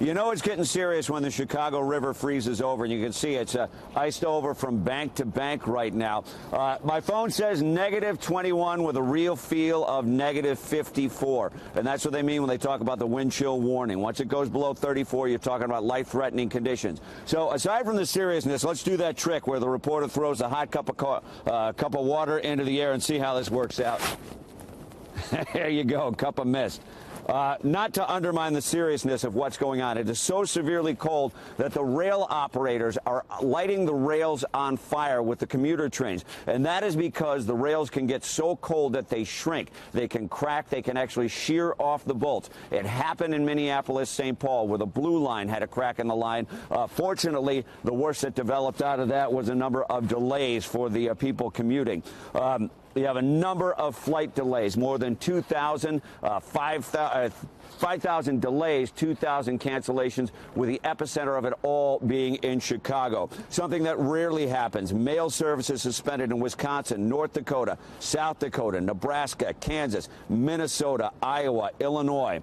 You know it's getting serious when the Chicago River freezes over, and you can see it's iced over from bank to bank right now. My phone says -21 with a real feel of -54, and that's what they mean when they talk about the wind chill warning. Once it goes below 34, you're talking about life-threatening conditions. So aside from the seriousness, let's do that trick where the reporter throws a hot cup of water into the air and see how this works out. There you go, cup of mist. Not to undermine the seriousness of what's going on. It is so severely cold that the rail operators are lighting the rails on fire with the commuter trains. And that is because the rails can get so cold that they shrink. They can crack. They can actually shear off the bolts. It happened in Minneapolis, St. Paul, where the blue line had a crack in the line. Fortunately, the worst that developed out of that was a number of delays for the people commuting. We have a number of flight delays, more than 2,000, 5,000 delays, 2,000 cancellations, with the epicenter of it all being in Chicago. Something that rarely happens. Mail services suspended in Wisconsin, North Dakota, South Dakota, Nebraska, Kansas, Minnesota, Iowa, Illinois.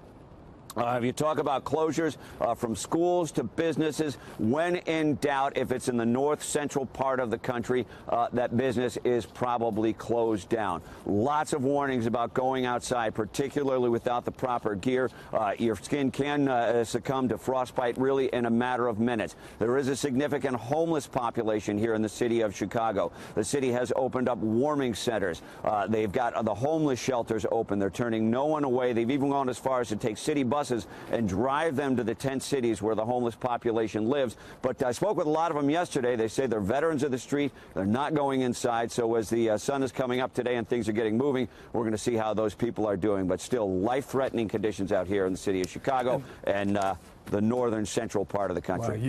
If you talk about closures from schools to businesses, when in doubt, if it's in the north central part of the country, that business is probably closed down. Lots of warnings about going outside, particularly without the proper gear. Your skin can succumb to frostbite really in a matter of minutes. There is a significant homeless population here in the city of Chicago. The city has opened up warming centers. They've got the homeless shelters open. They're turning no one away. They've even gone as far as to take city buses and drive them to the 10 cities where the homeless population lives. But I spoke with a lot of them yesterday. They say they're veterans of the street. They're not going inside. So as the sun is coming up today and things are getting moving, we're going to see how those people are doing. But still life-threatening conditions out here in the city of Chicago and the northern central part of the country.